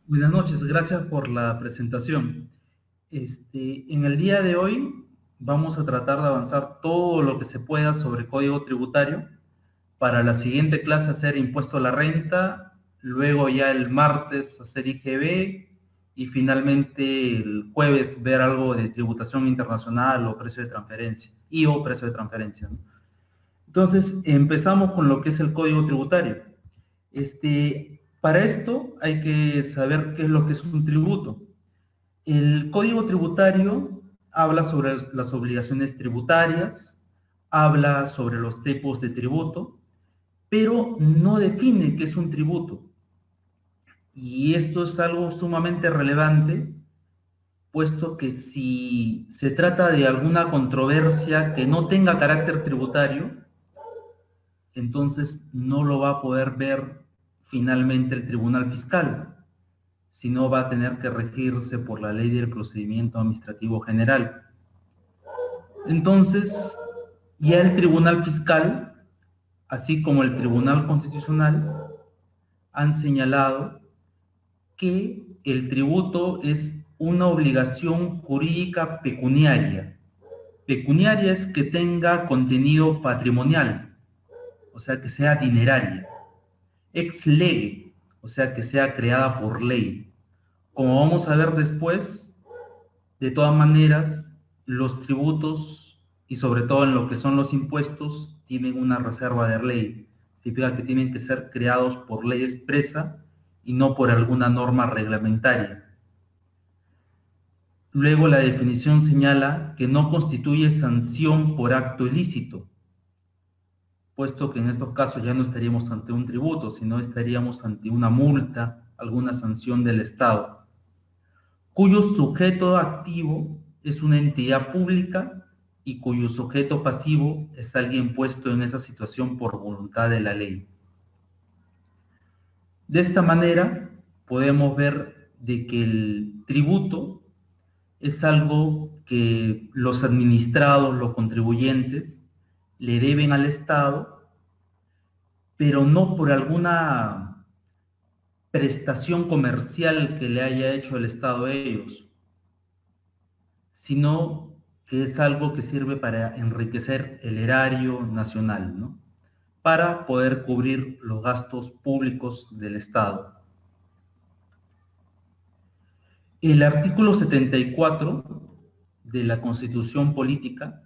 Buenas noches, gracias por la presentación. En el día de hoy vamos a tratar de avanzar todo lo que se pueda sobre código tributario. Para la siguiente clase hacer impuesto a la renta, luego ya el martes hacer IGB y finalmente el jueves ver algo de tributación internacional o precio de transferencia o precio de transferencia, ¿no? Entonces empezamos con lo que es el código tributario. Para esto hay que saber qué es lo que es un tributo. El Código Tributario habla sobre las obligaciones tributarias, habla sobre los tipos de tributo, pero no define qué es un tributo. Y esto es algo sumamente relevante, puesto que si se trata de alguna controversia que no tenga carácter tributario, entonces no lo va a poder ver finalmente el Tribunal Fiscal, sino va a tener que regirse por la Ley del Procedimiento Administrativo General. Entonces, ya el Tribunal Fiscal, así como el Tribunal Constitucional, han señalado que el tributo es una obligación jurídica pecuniaria. Pecuniaria es que tenga contenido patrimonial, o sea, que sea dineraria. Ex lege, o sea, que sea creada por ley. Como vamos a ver después, de todas maneras, los tributos y sobre todo en lo que son los impuestos tienen una reserva de ley. Significa que tienen que ser creados por ley expresa y no por alguna norma reglamentaria. Luego la definición señala que no constituye sanción por acto ilícito, puesto que en estos casos ya no estaríamos ante un tributo, sino estaríamos ante una multa, alguna sanción del Estado, cuyo sujeto activo es una entidad pública y cuyo sujeto pasivo es alguien puesto en esa situación por voluntad de la ley. De esta manera podemos ver de que el tributo es algo que los administrados, los contribuyentes, le deben al Estado, pero no por alguna prestación comercial que le haya hecho el Estado a ellos, sino que es algo que sirve para enriquecer el erario nacional, ¿no? Para poder cubrir los gastos públicos del Estado. El artículo 74 de la Constitución Política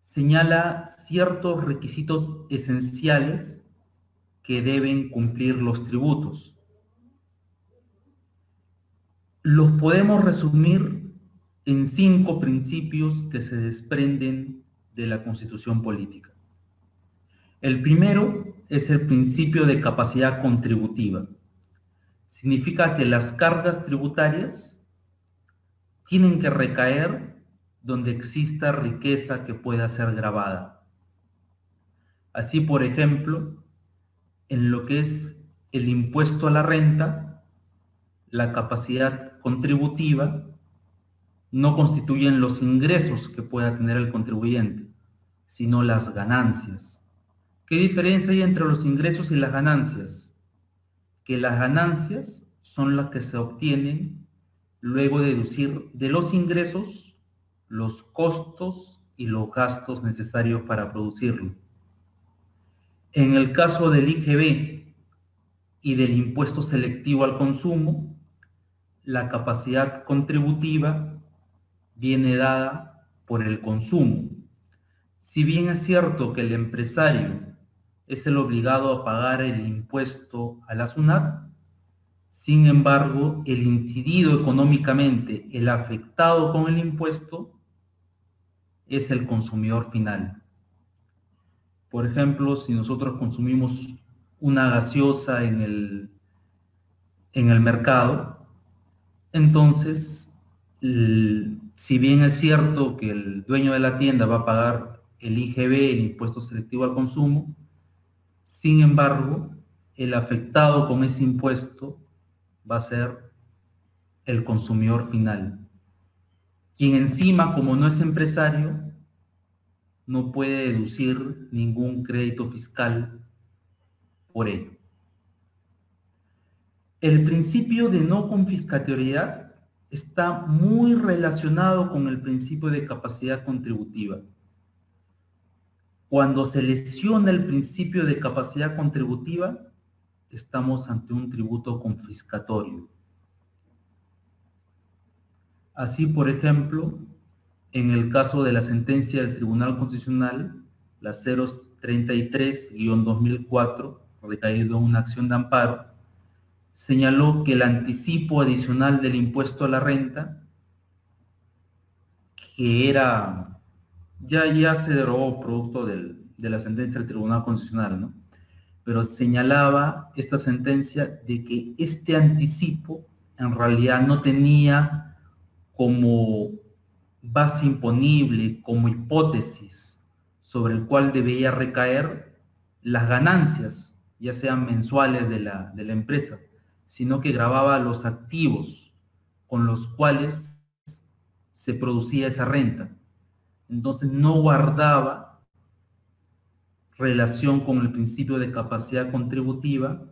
señala ciertos requisitos esenciales que deben cumplir los tributos. Los podemos resumir en 5 principios que se desprenden de la Constitución Política. El primero es el principio de capacidad contributiva. Significa que las cargas tributarias tienen que recaer donde exista riqueza que pueda ser gravada. Así, por ejemplo, en lo que es el impuesto a la renta, la capacidad contributiva no constituyen los ingresos que pueda tener el contribuyente, sino las ganancias. ¿Qué diferencia hay entre los ingresos y las ganancias? Que las ganancias son las que se obtienen luego de deducir de los ingresos los costos y los gastos necesarios para producirlo. En el caso del IGB y del impuesto selectivo al consumo, la capacidad contributiva viene dada por el consumo. Si bien es cierto que el empresario es el obligado a pagar el impuesto a la SUNAT, sin embargo, el incidido económicamente, el afectado con el impuesto, es el consumidor final. Por ejemplo, si nosotros consumimos una gaseosa en el mercado, entonces, si bien es cierto que el dueño de la tienda va a pagar el IGB, el impuesto selectivo al consumo, sin embargo, el afectado con ese impuesto va a ser el consumidor final, quien encima, como no es empresario, no puede deducir ningún crédito fiscal por ello. El principio de no confiscatoriedad está muy relacionado con el principio de capacidad contributiva. Cuando se lesiona el principio de capacidad contributiva, estamos ante un tributo confiscatorio. Así, por ejemplo, en el caso de la sentencia del Tribunal Constitucional, la 033-2004, recaído en una acción de amparo, señaló que el anticipo adicional del impuesto a la renta, que era, ya se derogó producto de la sentencia del Tribunal Constitucional, ¿no? Pero señalaba esta sentencia de que este anticipo en realidad no tenía como base imponible, como hipótesis sobre el cual debía recaer las ganancias, ya sean mensuales de la empresa, sino que gravaba los activos con los cuales se producía esa renta. Entonces no guardaba relación con el principio de capacidad contributiva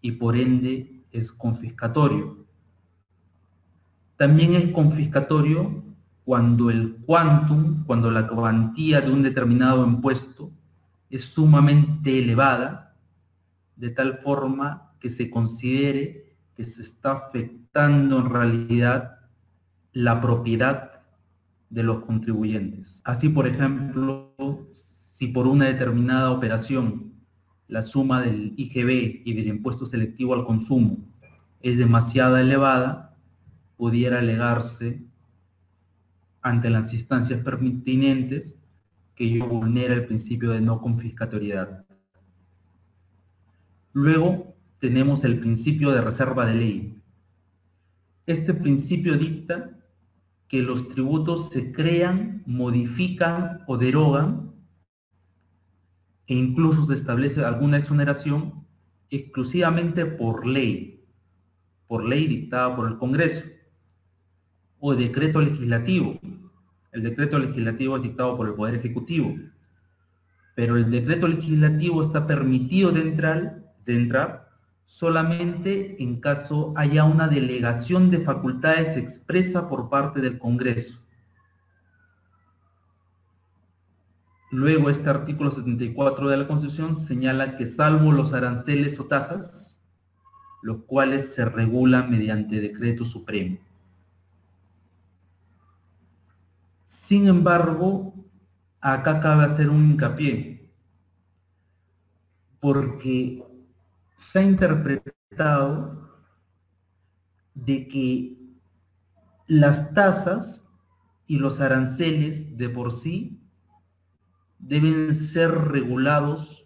y por ende es confiscatorio. También es confiscatorio cuando el quantum, cuando la cuantía de un determinado impuesto es sumamente elevada, de tal forma que se considere que se está afectando en realidad la propiedad de los contribuyentes. Así, por ejemplo, si por una determinada operación la suma del IGB y del impuesto selectivo al consumo es demasiado elevada, pudiera alegarse ante las instancias pertinentes que ello vulnera el principio de no confiscatoriedad. Luego tenemos el principio de reserva de ley. Este principio dicta que los tributos se crean, modifican o derogan e incluso se establece alguna exoneración exclusivamente por ley dictada por el Congreso o decreto legislativo. El decreto legislativo es dictado por el Poder Ejecutivo, pero el decreto legislativo está permitido de entrar solamente en caso haya una delegación de facultades expresa por parte del Congreso. Luego, este artículo 74 de la Constitución señala que salvo los aranceles o tasas, los cuales se regulan mediante decreto supremo. Sin embargo, acá cabe hacer un hincapié, porque se ha interpretado de que las tasas y los aranceles de por sí deben ser regulados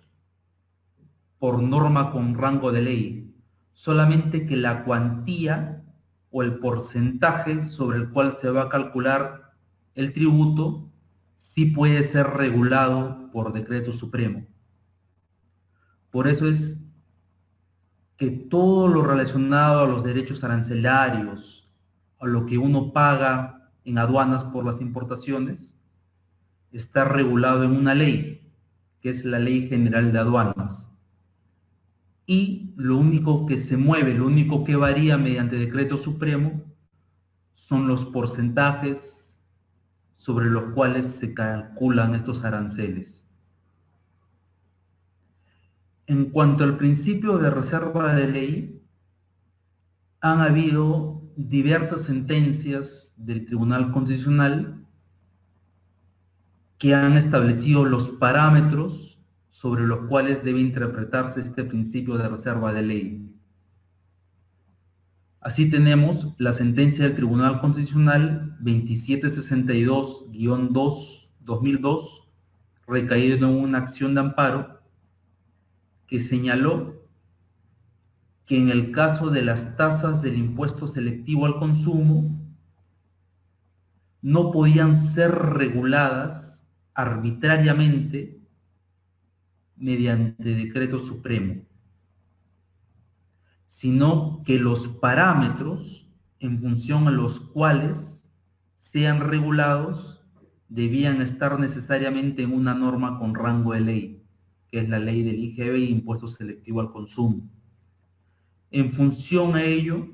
por norma con rango de ley, solamente que la cuantía o el porcentaje sobre el cual se va a calcular el tributo sí puede ser regulado por decreto supremo. Por eso es que todo lo relacionado a los derechos arancelarios, a lo que uno paga en aduanas por las importaciones, está regulado en una ley, que es la Ley General de Aduanas. Y lo único que se mueve, lo único que varía mediante decreto supremo, son los porcentajes sobre los cuales se calculan estos aranceles. En cuanto al principio de reserva de ley, han habido diversas sentencias del Tribunal Constitucional que han establecido los parámetros sobre los cuales debe interpretarse este principio de reserva de ley. Así tenemos la sentencia del Tribunal Constitucional 2762-2002, recaído en una acción de amparo, que señaló que en el caso de las tasas del impuesto selectivo al consumo no podían ser reguladas arbitrariamente mediante decreto supremo, sino que los parámetros en función a los cuales sean regulados debían estar necesariamente en una norma con rango de ley, que es la ley del IGB y impuesto selectivo al consumo. En función a ello,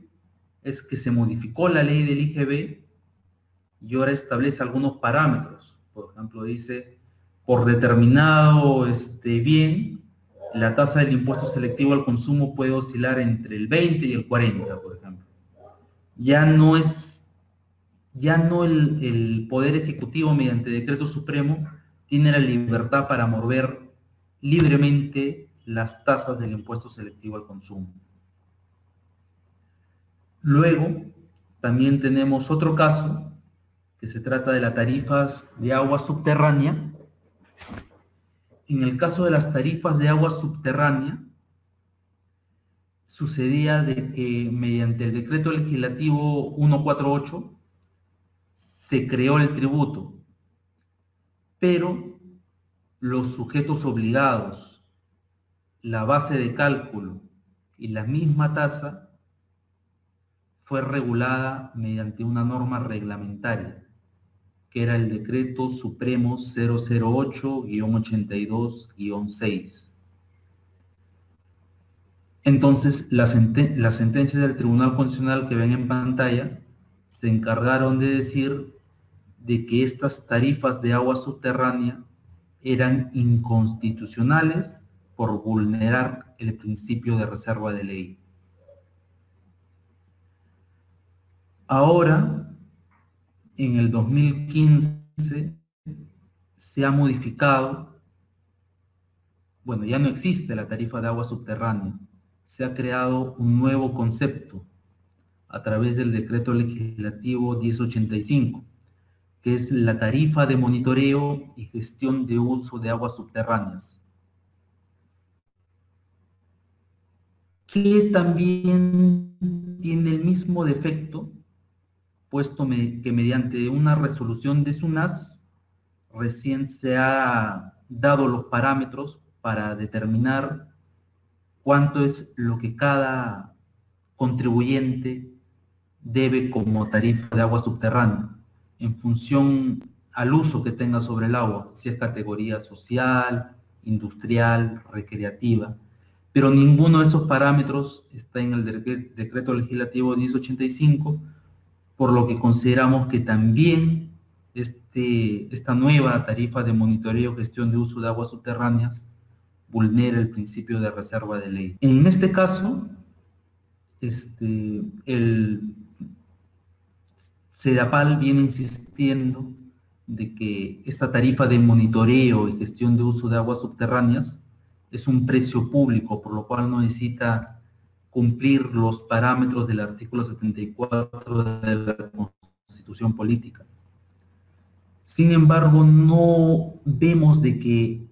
es que se modificó la ley del IGB y ahora establece algunos parámetros. Por ejemplo, dice, por determinado bien, la tasa del impuesto selectivo al consumo puede oscilar entre el 20 y el 40, por ejemplo. Ya no el Poder Ejecutivo mediante decreto supremo tiene la libertad para mover libremente las tasas del impuesto selectivo al consumo. Luego, también tenemos otro caso, que se trata de las tarifas de agua subterránea. En el caso de las tarifas de agua subterránea, sucedía de que mediante el decreto legislativo 148 se creó el tributo, pero los sujetos obligados, la base de cálculo y la misma tasa fue regulada mediante una norma reglamentaria, que era el Decreto Supremo 008-82-6. Entonces, las sentencias del Tribunal Constitucional que ven en pantalla se encargaron de decir de que estas tarifas de agua subterránea eran inconstitucionales por vulnerar el principio de reserva de ley. Ahora, en el 2015, se ha modificado, bueno, ya no existe la tarifa de agua subterránea, se ha creado un nuevo concepto a través del decreto legislativo 1085, que es la tarifa de monitoreo y gestión de uso de aguas subterráneas, que también tiene el mismo defecto, puesto que mediante una resolución de SUNAS recién se ha dado los parámetros para determinar cuánto es lo que cada contribuyente debe como tarifa de agua subterránea, en función al uso que tenga sobre el agua, si es categoría social, industrial, recreativa, pero ninguno de esos parámetros está en el decreto legislativo 1085, por lo que consideramos que también esta nueva tarifa de monitoreo y gestión de uso de aguas subterráneas vulnera el principio de reserva de ley. En este caso, el SEDAPAL viene insistiendo de que esta tarifa de monitoreo y gestión de uso de aguas subterráneas es un precio público, por lo cual no necesita cumplir los parámetros del artículo 74 de la Constitución Política. Sin embargo, no vemos de que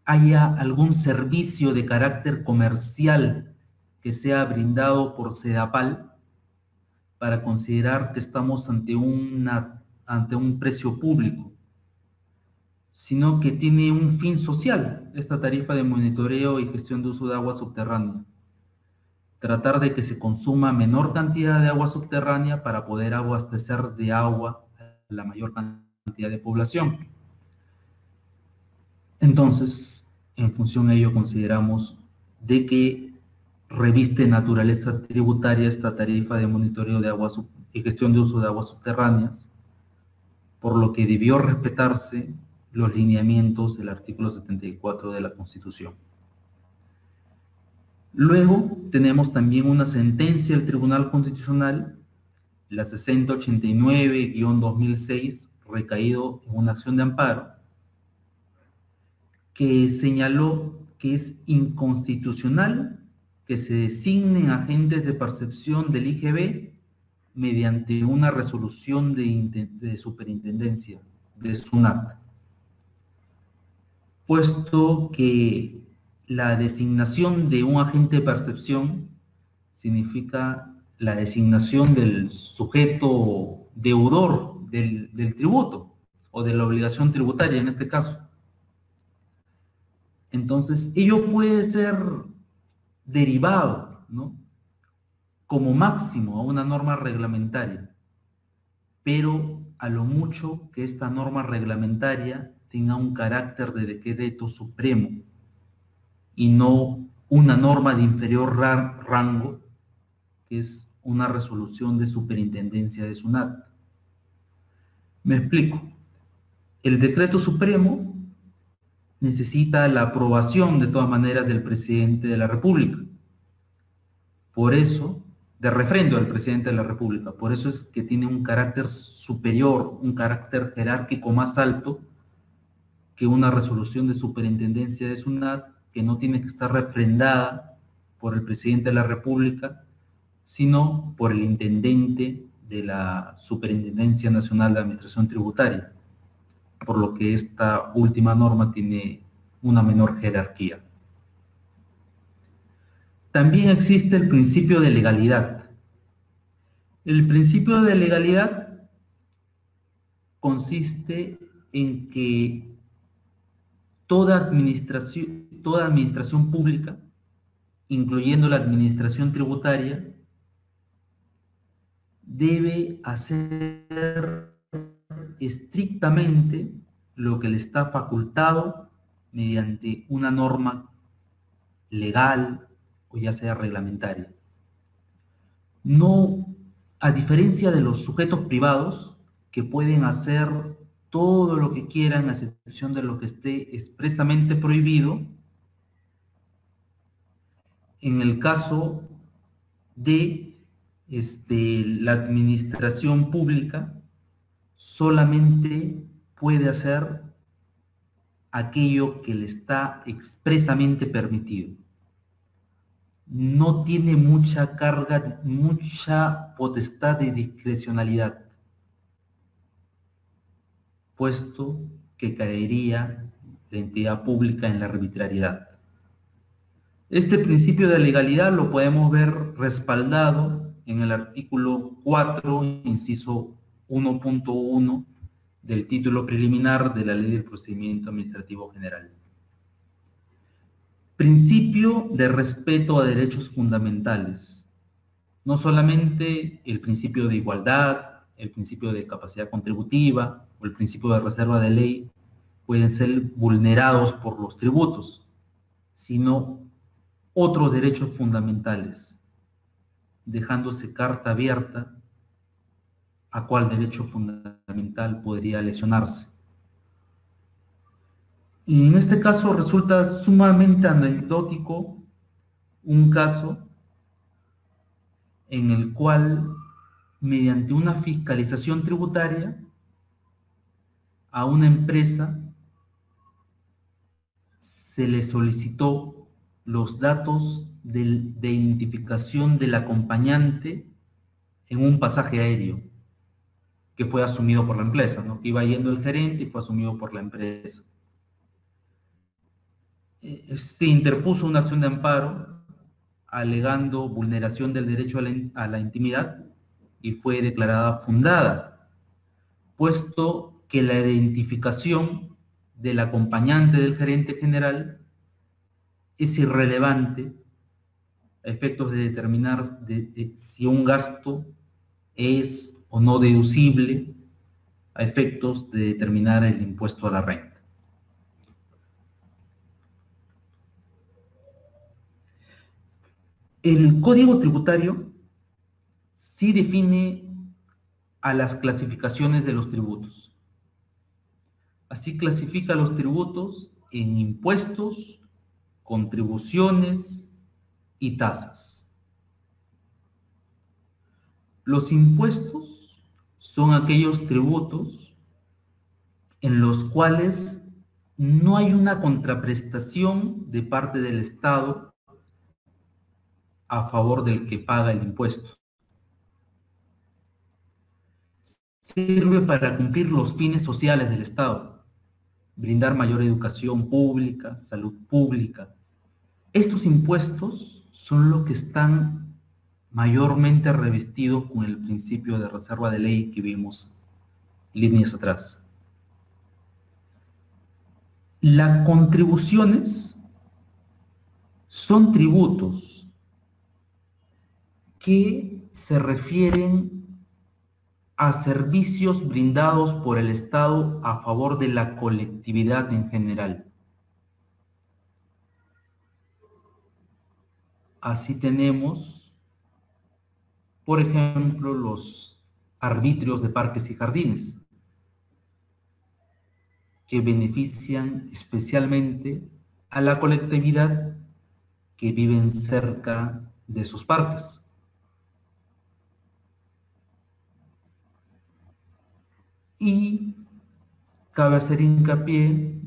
haya algún servicio de carácter comercial que sea brindado por SEDAPAL para considerar que estamos ante un precio público, sino que tiene un fin social, esta tarifa de monitoreo y gestión de uso de agua subterránea. Tratar de que se consuma menor cantidad de agua subterránea para poder abastecer de agua a la mayor cantidad de población. Entonces, en función de ello, consideramos de que reviste naturaleza tributaria esta tarifa de monitoreo de agua y gestión de uso de aguas subterráneas, por lo que debió respetarse los lineamientos del artículo 74 de la Constitución. Luego tenemos también una sentencia del Tribunal Constitucional, la 6089-2006, recaído en una acción de amparo, que señaló que es inconstitucional que se designen agentes de percepción del IGB mediante una resolución de superintendencia, de SUNAT, puesto que la designación de un agente de percepción significa la designación del sujeto deudor del tributo o de la obligación tributaria en este caso. Entonces, ello puede ser derivado, ¿no?, como máximo a una norma reglamentaria, pero a lo mucho que esta norma reglamentaria tenga un carácter de decreto supremo y no una norma de inferior rango, que es una resolución de superintendencia de SUNAT. Me explico. El decreto supremo necesita la aprobación de todas maneras del presidente de la República. Por eso, de refrendo del presidente de la República. Por eso es que tiene un carácter superior, un carácter jerárquico más alto que una resolución de superintendencia de SUNAT, que no tiene que estar refrendada por el presidente de la República, sino por el intendente de la Superintendencia Nacional de Administración Tributaria, por lo que esta última norma tiene una menor jerarquía. También existe el principio de legalidad. El principio de legalidad consiste en que toda administración pública, incluyendo la administración tributaria, debe hacer estrictamente lo que le está facultado mediante una norma legal o ya sea reglamentaria. No, a diferencia de los sujetos privados que pueden hacer todo lo que quieran a excepción de lo que esté expresamente prohibido, en el caso de la administración pública solamente puede hacer aquello que le está expresamente permitido. No tiene mucha carga, mucha potestad de discrecionalidad, puesto que caería la entidad pública en la arbitrariedad. Este principio de legalidad lo podemos ver respaldado en el artículo 4, inciso 1.1 del título preliminar de la Ley del Procedimiento Administrativo General. Principio de respeto a derechos fundamentales. No solamente el principio de igualdad, el principio de capacidad contributiva o el principio de reserva de ley pueden ser vulnerados por los tributos, sino otros derechos fundamentales, dejándose carta abierta a cuál derecho fundamental podría lesionarse. Y en este caso resulta sumamente anecdótico un caso en el cual, mediante una fiscalización tributaria, a una empresa se le solicitó los datos de identificación del acompañante en un pasaje aéreo que fue asumido por la empresa, ¿no? Que iba yendo el gerente y fue asumido por la empresa. Se interpuso una acción de amparo alegando vulneración del derecho a la intimidad y fue declarada fundada, puesto que la identificación del acompañante del gerente general es irrelevante a efectos de determinar si un gasto es o no deducible a efectos de determinar el impuesto a la renta. El Código Tributario sí define a las clasificaciones de los tributos. Así clasifica los tributos en impuestos, contribuciones y tasas. Los impuestos son aquellos tributos en los cuales no hay una contraprestación de parte del Estado a favor del que paga el impuesto. Sirve para cumplir los fines sociales del Estado, brindar mayor educación pública, salud pública. Estos impuestos son los que están mayormente revestidos con el principio de reserva de ley que vimos líneas atrás. Las contribuciones son tributos que se refieren a servicios brindados por el Estado a favor de la colectividad en general. Así tenemos, por ejemplo, los arbitrios de parques y jardines, que benefician especialmente a la colectividad que viven cerca de sus parques. Y cabe hacer hincapié,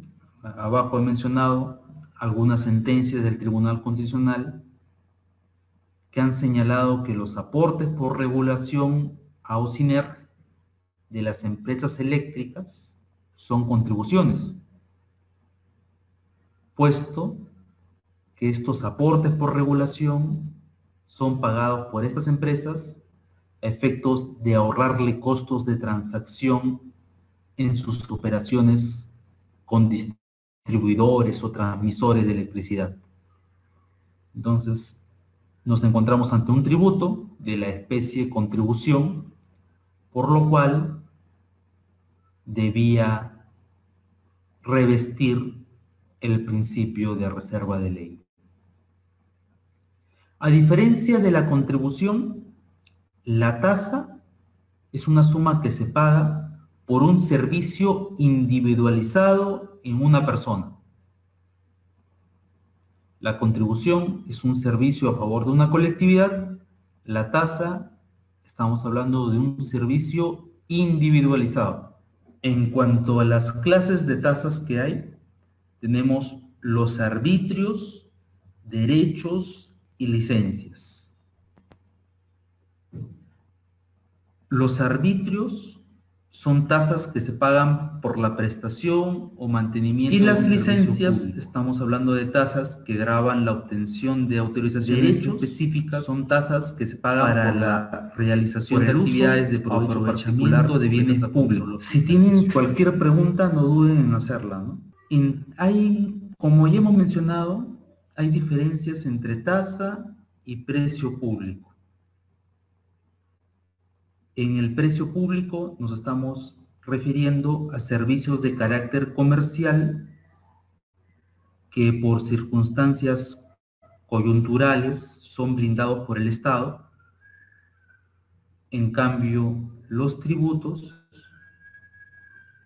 abajo he mencionado algunas sentencias del Tribunal Constitucional que han señalado que los aportes por regulación a OCINER de las empresas eléctricas son contribuciones, puesto que estos aportes por regulación son pagados por estas empresas a efectos de ahorrarle costos de transacción en sus operaciones con distribuidores o transmisores de electricidad. Entonces, nos encontramos ante un tributo de la especie contribución, por lo cual debía revestir el principio de reserva de ley. A diferencia de la contribución, la tasa es una suma que se paga por un servicio individualizado en una persona. La contribución es un servicio a favor de una colectividad. La tasa, estamos hablando de un servicio individualizado. En cuanto a las clases de tasas que hay, tenemos los arbitrios, derechos y licencias. Los arbitrios son tasas que se pagan por la prestación o mantenimiento. Y las licencias, estamos hablando de tasas que gravan la obtención de autorizaciones específicas, son tasas que se pagan para la realización de actividades de provecho particular de bienes públicos. Si tienen cualquier pregunta, no duden en hacerla, ¿no? Como ya hemos mencionado, hay diferencias entre tasa y precio público. En el precio público nos estamos refiriendo a servicios de carácter comercial que por circunstancias coyunturales son brindados por el Estado. En cambio, los tributos,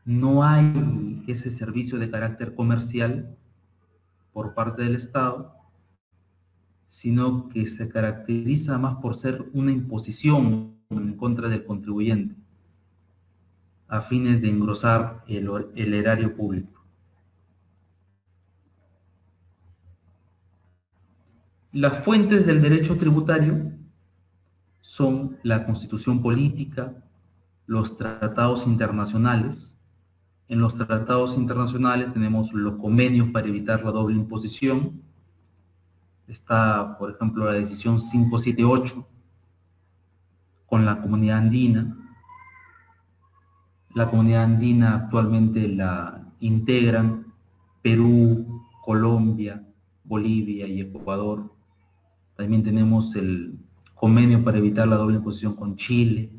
no hay ese servicio de carácter comercial por parte del Estado, sino que se caracteriza más por ser una imposición en contra del contribuyente, a fines de engrosar el erario público. Las fuentes del derecho tributario son la Constitución política, los tratados internacionales. En los tratados internacionales tenemos los convenios para evitar la doble imposición. Está, por ejemplo, la decisión 578 con la Comunidad Andina. La Comunidad Andina actualmente la integran Perú, Colombia, Bolivia y Ecuador. También tenemos el convenio para evitar la doble imposición con Chile,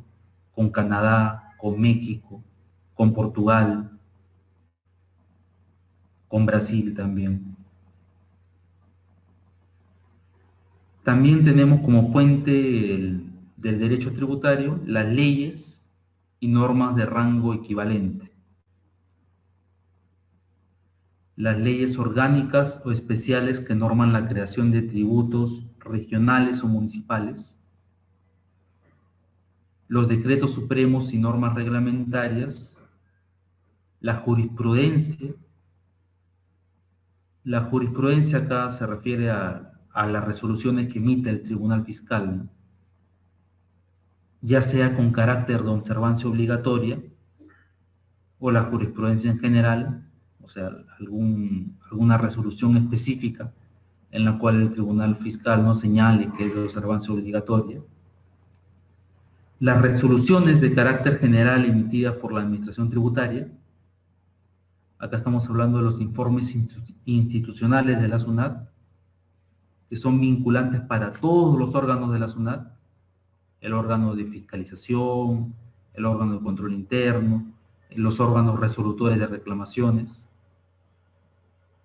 con Canadá, con México, con Portugal, con Brasil también. También tenemos como fuente del derecho tributario las leyes y normas de rango equivalente. Las leyes orgánicas o especiales que norman la creación de tributos regionales o municipales. Los decretos supremos y normas reglamentarias. La jurisprudencia. La jurisprudencia acá se refiere a las resoluciones que emite el Tribunal Fiscal, ¿no? Ya sea con carácter de observancia obligatoria o la jurisprudencia en general, o sea, alguna resolución específica en la cual el Tribunal Fiscal no señale que es de observancia obligatoria. Las resoluciones de carácter general emitidas por la Administración Tributaria. Acá estamos hablando de los informes institucionales de la SUNAT, que son vinculantes para todos los órganos de la SUNAT, el órgano de fiscalización, el órgano de control interno, los órganos resolutores de reclamaciones.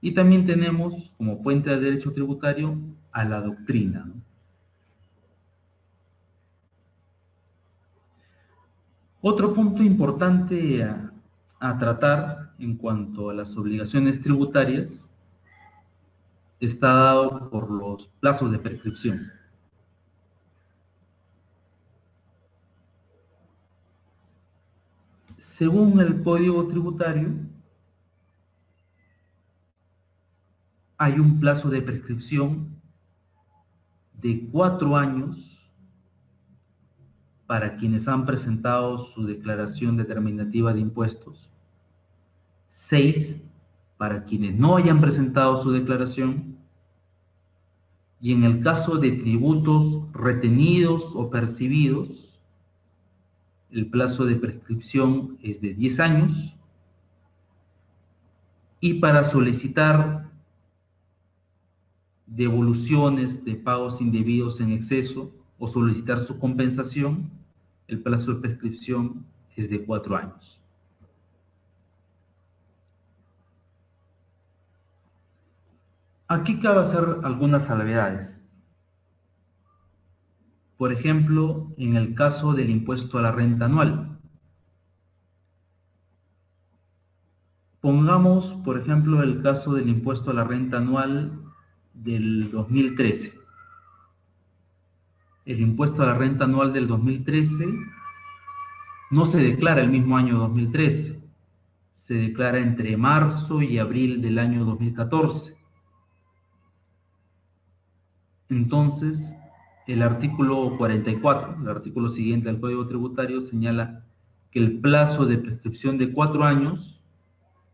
Y también tenemos como fuente de derecho tributario a la doctrina, ¿no? Otro punto importante a tratar en cuanto a las obligaciones tributarias está dado por los plazos de prescripción. Según el Código Tributario, hay un plazo de prescripción de 4 años para quienes han presentado su declaración determinativa de impuestos, 6 para quienes no hayan presentado su declaración, y en el caso de tributos retenidos o percibidos, el plazo de prescripción es de 10 años, y para solicitar devoluciones de pagos indebidos en exceso o solicitar su compensación, el plazo de prescripción es de 4 años. Aquí cabe hacer algunas salvedades. Por ejemplo, en el caso del impuesto a la renta anual. Pongamos, por ejemplo, el caso del impuesto a la renta anual del 2013. El impuesto a la renta anual del 2013 no se declara el mismo año 2013, se declara entre marzo y abril del año 2014. Entonces, el artículo 44, el artículo siguiente del Código Tributario, señala que el plazo de prescripción de 4 años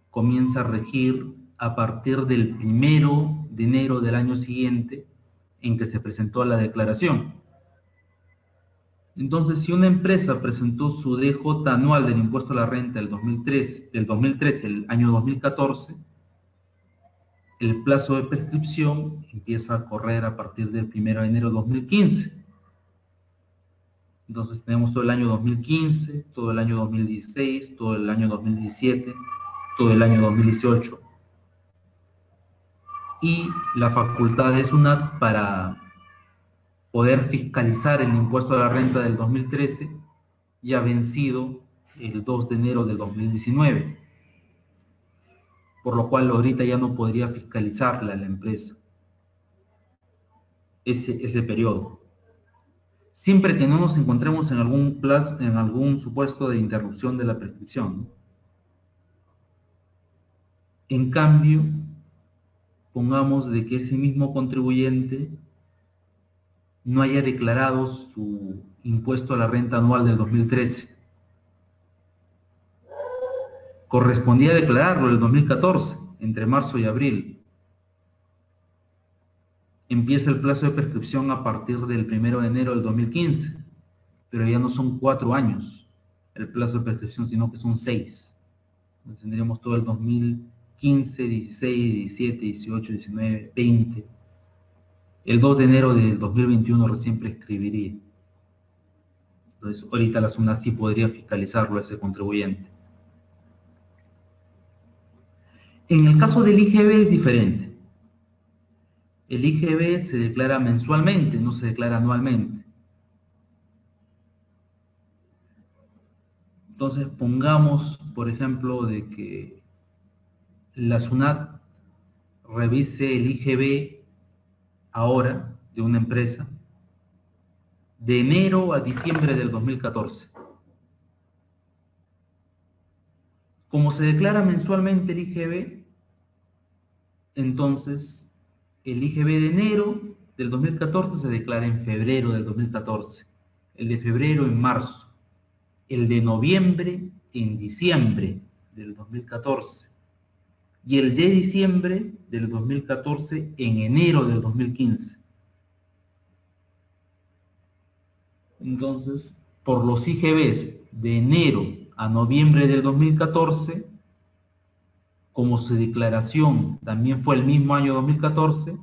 comienza a regir a partir del 1 de enero del año siguiente en que se presentó la declaración. Entonces, si una empresa presentó su DJ anual del impuesto a la renta del 2013, el año 2014, el plazo de prescripción empieza a correr a partir del 1 de enero de 2015. Entonces tenemos todo el año 2015, todo el año 2016, todo el año 2017, todo el año 2018. Y la facultad de SUNAT para poder fiscalizar el impuesto a la renta del 2013 ya vencido el 2 de enero del 2019. Por lo cual ahorita ya no podría fiscalizarla la empresa ese periodo. Siempre que no nos encontremos en algún plazo, en algún supuesto de interrupción de la prescripción, ¿no? En cambio, pongamos de que ese mismo contribuyente no haya declarado su impuesto a la renta anual del 2013. Correspondía declararlo el 2014, entre marzo y abril. Empieza el plazo de prescripción a partir del 1 de enero del 2015, pero ya no son 4 años el plazo de prescripción, sino que son 6. Entonces tendríamos todo el 2015, 16, 17, 18, 19, 20. El 2 de enero del 2021 recién prescribiría. Entonces ahorita la SUNAT sí podría fiscalizarlo a ese contribuyente. En el caso del IGB es diferente. El IGB se declara mensualmente, no se declara anualmente. Entonces pongamos, por ejemplo, de que la SUNAT revise el IGB ahora de una empresa de enero a diciembre del 2014. Como se declara mensualmente el IGB, entonces el IGB de enero del 2014 se declara en febrero del 2014, el de febrero en marzo, el de noviembre en diciembre del 2014 y el de diciembre del 2014 en enero del 2015. Entonces, por los IGBs de enero a noviembre del 2014, como su declaración también fue el mismo año 2014,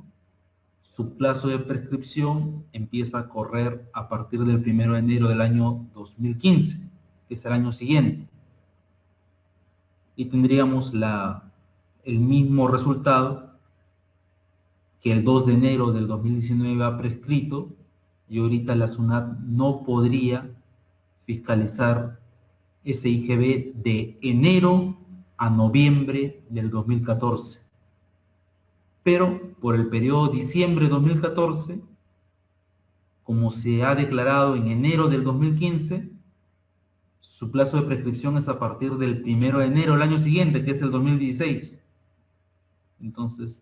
su plazo de prescripción empieza a correr a partir del 1 de enero del año 2015, que es el año siguiente. Y tendríamos el mismo resultado que el 2 de enero del 2019 ha prescrito y ahorita la SUNAT no podría fiscalizar ese IGB de enero a noviembre del 2014. Pero por el periodo diciembre 2014, como se ha declarado en enero del 2015, su plazo de prescripción es a partir del 1 de enero del año siguiente, que es el 2016. Entonces,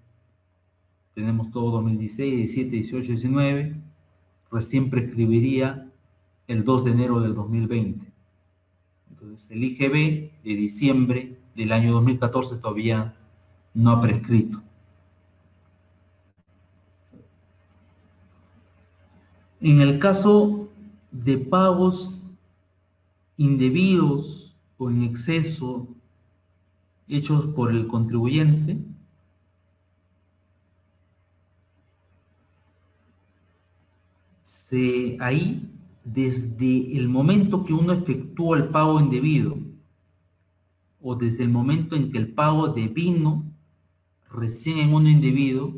tenemos todo 2016, 17, 18, 19, recién prescribiría el 2 de enero del 2020. Entonces, el IGB de diciembre del año 2014 todavía no ha prescrito. En el caso de pagos indebidos o en exceso hechos por el contribuyente, ahí, desde el momento que uno efectúa el pago indebido o desde el momento en que el pago devino recién en uno indebido,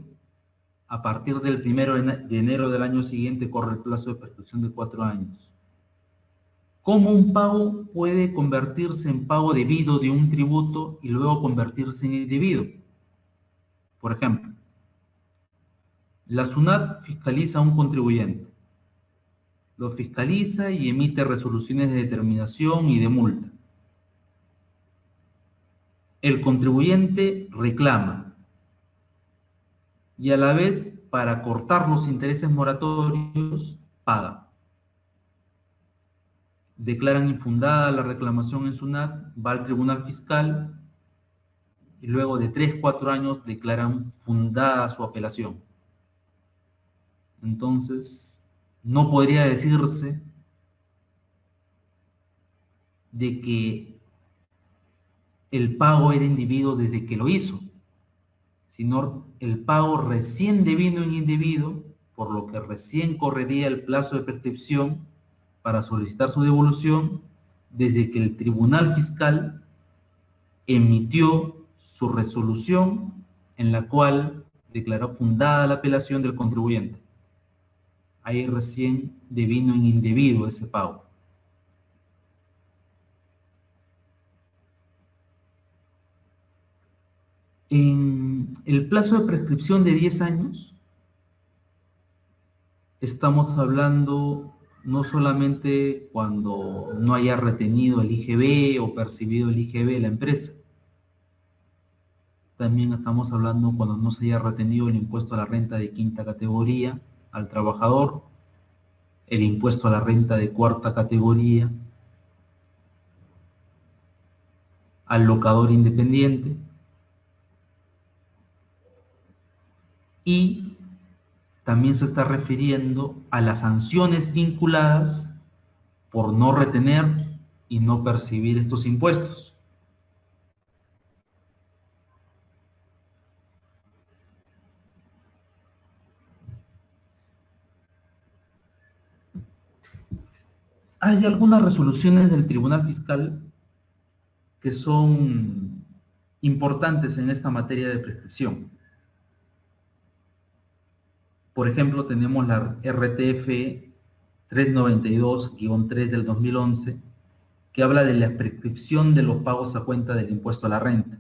a partir del 1 de enero del año siguiente corre el plazo de prescripción de 4 años. ¿Cómo un pago puede convertirse en pago debido de un tributo y luego convertirse en indebido? Por ejemplo, la SUNAT fiscaliza a un contribuyente. Lo fiscaliza y emite resoluciones de determinación y de multa. El contribuyente reclama y a la vez, para cortar los intereses moratorios, paga. Declaran infundada la reclamación en SUNAT, va al Tribunal Fiscal y luego de 3-4 años declaran fundada su apelación. Entonces, no podría decirse de que el pago era indebido desde que lo hizo, sino el pago recién devino en indebido, por lo que recién correría el plazo de prescripción para solicitar su devolución desde que el Tribunal Fiscal emitió su resolución en la cual declaró fundada la apelación del contribuyente. Ahí recién devino en indebido ese pago. En el plazo de prescripción de 10 años, estamos hablando no solamente cuando no haya retenido el IGB o percibido el IGB de la empresa, también estamos hablando cuando no se haya retenido el impuesto a la renta de quinta categoría al trabajador, el impuesto a la renta de cuarta categoría al locador independiente y también se está refiriendo a las sanciones vinculadas por no retener y no percibir estos impuestos. Hay algunas resoluciones del Tribunal Fiscal que son importantes en esta materia de prescripción. Por ejemplo, tenemos la RTF 392-3 del 2011, que habla de la prescripción de los pagos a cuenta del impuesto a la renta.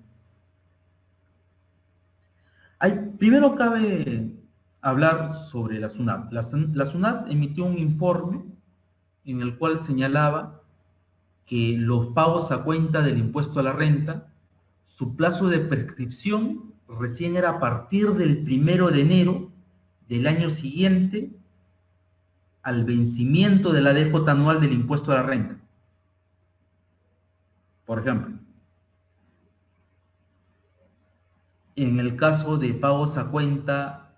Primero cabe hablar sobre la SUNAT. La SUNAT emitió un informe en el cual señalaba que los pagos a cuenta del impuesto a la renta, su plazo de prescripción recién era a partir del 1 de enero del año siguiente al vencimiento de la DJ anual del impuesto a la renta. Por ejemplo, en el caso de pagos a cuenta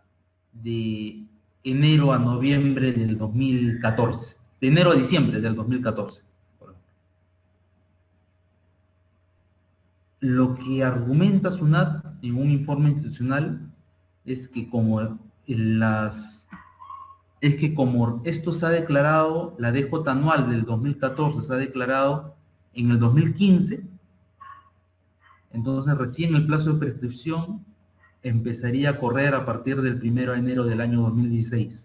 de enero a noviembre del 2014, de enero a diciembre del 2014. Lo que argumenta SUNAT en un informe institucional es que como esto se ha declarado, la DJ anual del 2014 se ha declarado en el 2015, entonces recién el plazo de prescripción empezaría a correr a partir del 1 de enero del año 2016.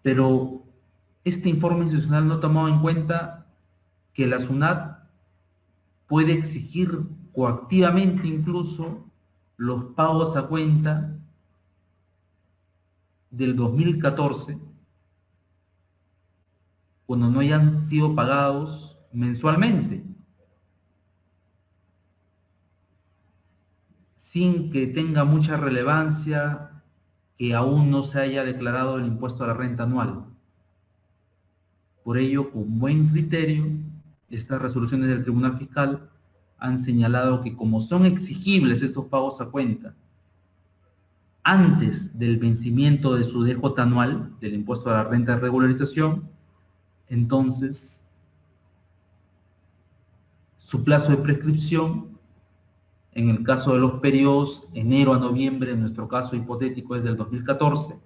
Pero este informe institucional no tomaba en cuenta que la SUNAT puede exigir coactivamente incluso los pagos a cuenta del 2014 cuando no hayan sido pagados mensualmente, sin que tenga mucha relevancia que aún no se haya declarado el impuesto a la renta anual. Por ello, con buen criterio, estas resoluciones del Tribunal Fiscal han señalado que como son exigibles estos pagos a cuenta antes del vencimiento de su DJ anual, del impuesto a la renta de regularización, entonces su plazo de prescripción, en el caso de los periodos enero a noviembre, en nuestro caso hipotético es del 2014,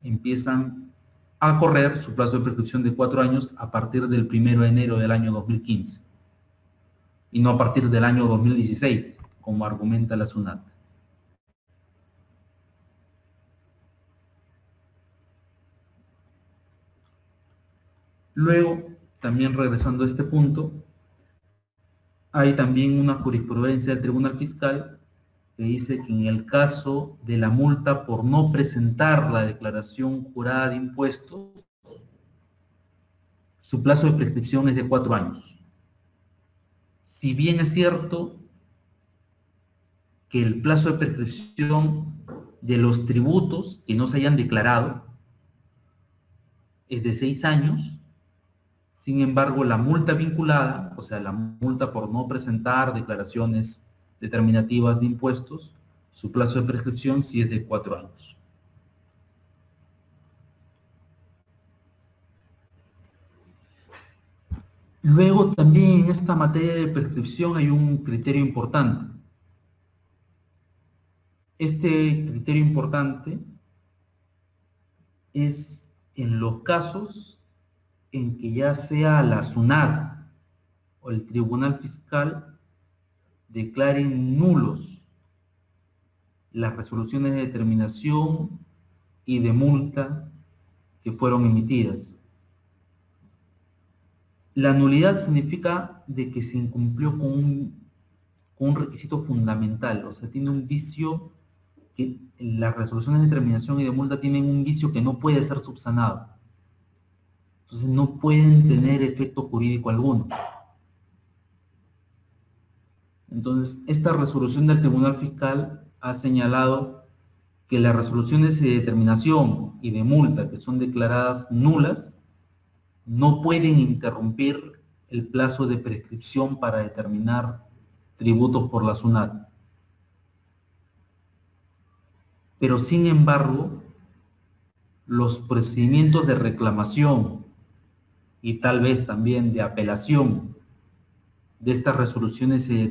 empiezan a correr su plazo de prescripción de 4 años a partir del 1 de enero del año 2015 y no a partir del año 2016, como argumenta la SUNAT. Luego, también regresando a este punto, hay también una jurisprudencia del Tribunal Fiscal que dice que en el caso de la multa por no presentar la declaración jurada de impuestos, su plazo de prescripción es de 4 años. Si bien es cierto que el plazo de prescripción de los tributos que no se hayan declarado es de 6 años, sin embargo, la multa vinculada, o sea, la multa por no presentar declaraciones determinativas de impuestos, su plazo de prescripción sí es de 4 años. Luego, también en esta materia de prescripción hay un criterio importante. Este criterio importante es en los casos en que ya sea la SUNAT o el Tribunal Fiscal declaren nulos las resoluciones de determinación y de multa que fueron emitidas. La nulidad significa de que se incumplió con un requisito fundamental, o sea, tiene un vicio, que las resoluciones de determinación y de multa tienen un vicio que no puede ser subsanado. Entonces no pueden tener efecto jurídico alguno. Entonces, esta resolución del Tribunal Fiscal ha señalado que las resoluciones de determinación y de multa que son declaradas nulas no pueden interrumpir el plazo de prescripción para determinar tributos por la SUNAT. Pero sin embargo, los procedimientos de reclamación y tal vez también de apelación de estas resoluciones de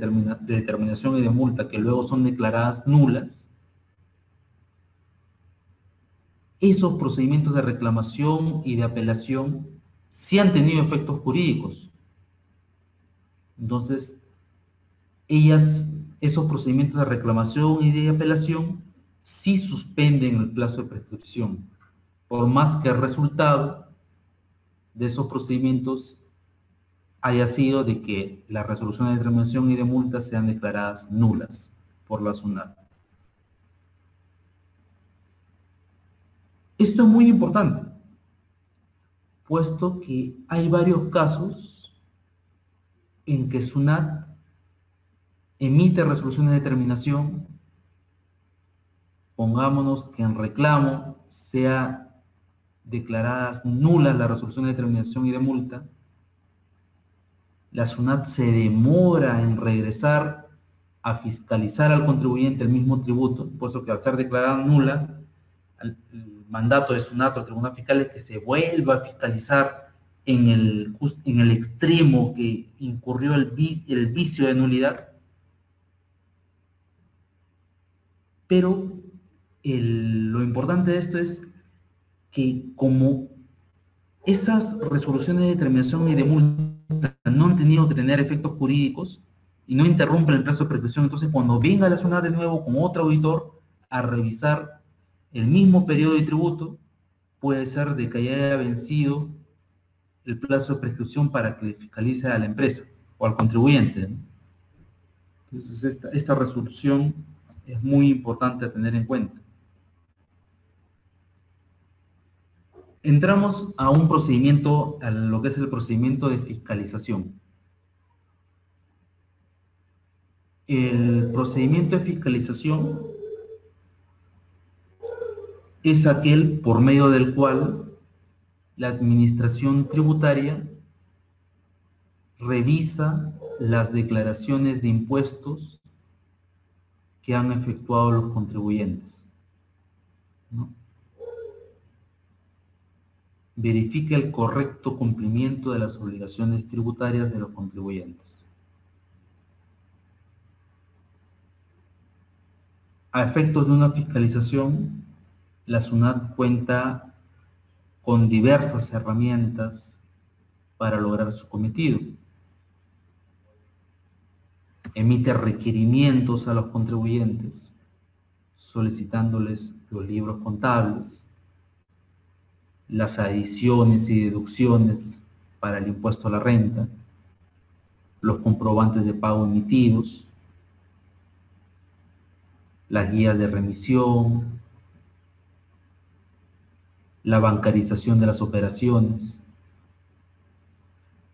determinación y de multa que luego son declaradas nulas, esos procedimientos de reclamación y de apelación sí han tenido efectos jurídicos. Entonces, esos procedimientos de reclamación y de apelación sí suspenden el plazo de prescripción, por más que el resultado de esos procedimientos haya sido de que las resoluciones de determinación y de multa sean declaradas nulas por la SUNAT. Esto es muy importante, puesto que hay varios casos en que SUNAT emite resoluciones de determinación, pongámonos que en reclamo sea declaradas nulas las resoluciones de determinación y de multa, la SUNAT se demora en regresar a fiscalizar al contribuyente el mismo tributo, puesto que al ser declarada nula, el mandato de SUNAT o el Tribunal Fiscal es que se vuelva a fiscalizar en el extremo que incurrió el vicio de nulidad. Pero lo importante de esto es que como esas resoluciones de determinación y de multa no han tenido que tener efectos jurídicos, y no interrumpen el plazo de prescripción, entonces cuando venga la SUNAT de nuevo con otro auditor a revisar el mismo periodo de tributo, puede ser de que haya vencido el plazo de prescripción para que le fiscalice a la empresa o al contribuyente, ¿no? Entonces esta resolución es muy importante a tener en cuenta. Entramos a un procedimiento, a lo que es el procedimiento de fiscalización. El procedimiento de fiscalización es aquel por medio del cual la administración tributaria revisa las declaraciones de impuestos que han efectuado los contribuyentes, ¿no? Verifica el correcto cumplimiento de las obligaciones tributarias de los contribuyentes. A efectos de una fiscalización, la SUNAT cuenta con diversas herramientas para lograr su cometido. Emite requerimientos a los contribuyentes, solicitándoles los libros contables, las adiciones y deducciones para el impuesto a la renta, los comprobantes de pago emitidos, las guías de remisión, la bancarización de las operaciones.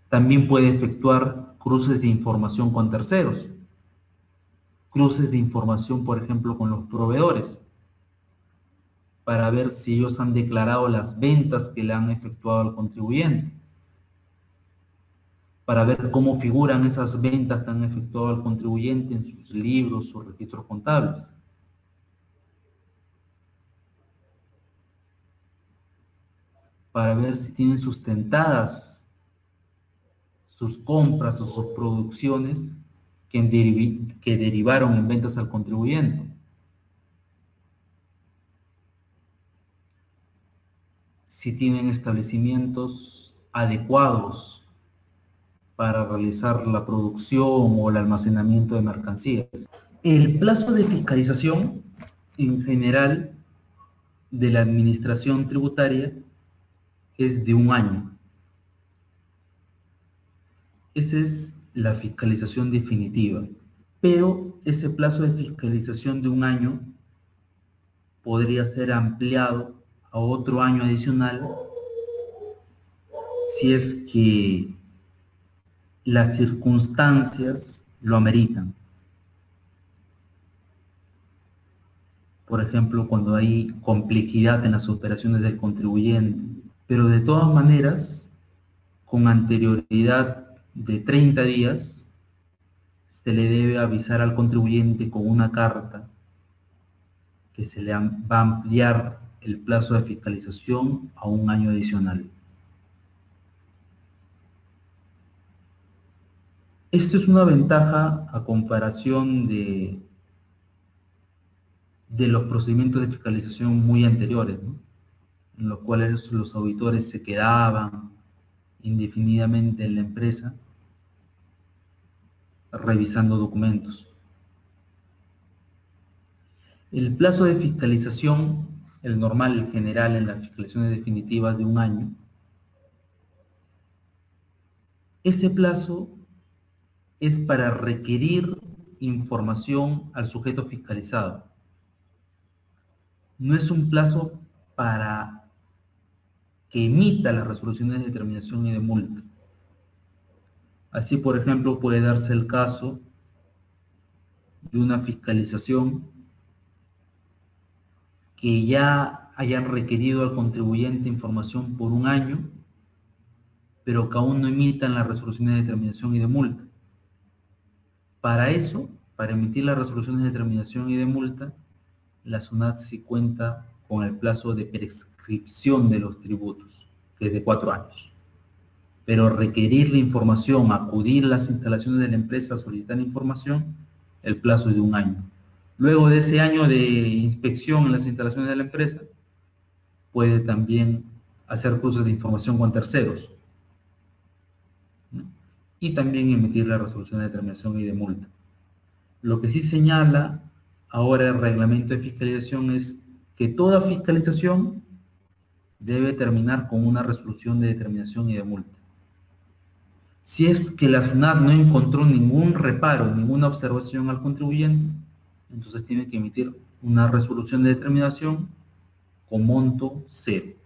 También puede efectuar cruces de información con terceros, cruces de información, por ejemplo, con los proveedores, para ver si ellos han declarado las ventas que le han efectuado al contribuyente, para ver cómo figuran esas ventas que han efectuado al contribuyente en sus libros o registros contables. Para ver si tienen sustentadas sus compras o sus producciones que derivaron en ventas al contribuyente. Si tienen establecimientos adecuados para realizar la producción o el almacenamiento de mercancías. El plazo de fiscalización, en general, de la administración tributaria es de 1 año. Esa es la fiscalización definitiva. Pero ese plazo de fiscalización de 1 año podría ser ampliado a otro año adicional si es que las circunstancias lo ameritan. Por ejemplo, cuando hay complejidad en las operaciones del contribuyente. Pero de todas maneras, con anterioridad de 30 días, se le debe avisar al contribuyente con una carta que se le va a ampliar el plazo de fiscalización a 1 año adicional. Esto es una ventaja a comparación de los procedimientos de fiscalización muy anteriores, ¿no? En los cuales los auditores se quedaban indefinidamente en la empresa revisando documentos. El plazo de fiscalización, el normal, el general en las fiscalizaciones definitivas de 1 año, ese plazo es para requerir información al sujeto fiscalizado. No es un plazo para que emita las resoluciones de determinación y de multa. Así, por ejemplo, puede darse el caso de una fiscalización que ya hayan requerido al contribuyente información por 1 año, pero que aún no emitan las resoluciones de determinación y de multa. Para eso, para emitir las resoluciones de determinación y de multa, la SUNAT sí cuenta con el plazo de prescripción de los tributos, que es de 4 años. Pero requerir la información, acudir a las instalaciones de la empresa a solicitar información, el plazo es de 1 año. Luego de ese año de inspección en las instalaciones de la empresa, puede también hacer cruces de información con terceros, ¿no? y también emitir la resolución de determinación y de multa. Lo que sí señala ahora el reglamento de fiscalización es que toda fiscalización debe terminar con una resolución de determinación y de multa. Si es que la SUNAT no encontró ningún reparo, ninguna observación al contribuyente, entonces tiene que emitir una resolución de determinación con monto cero.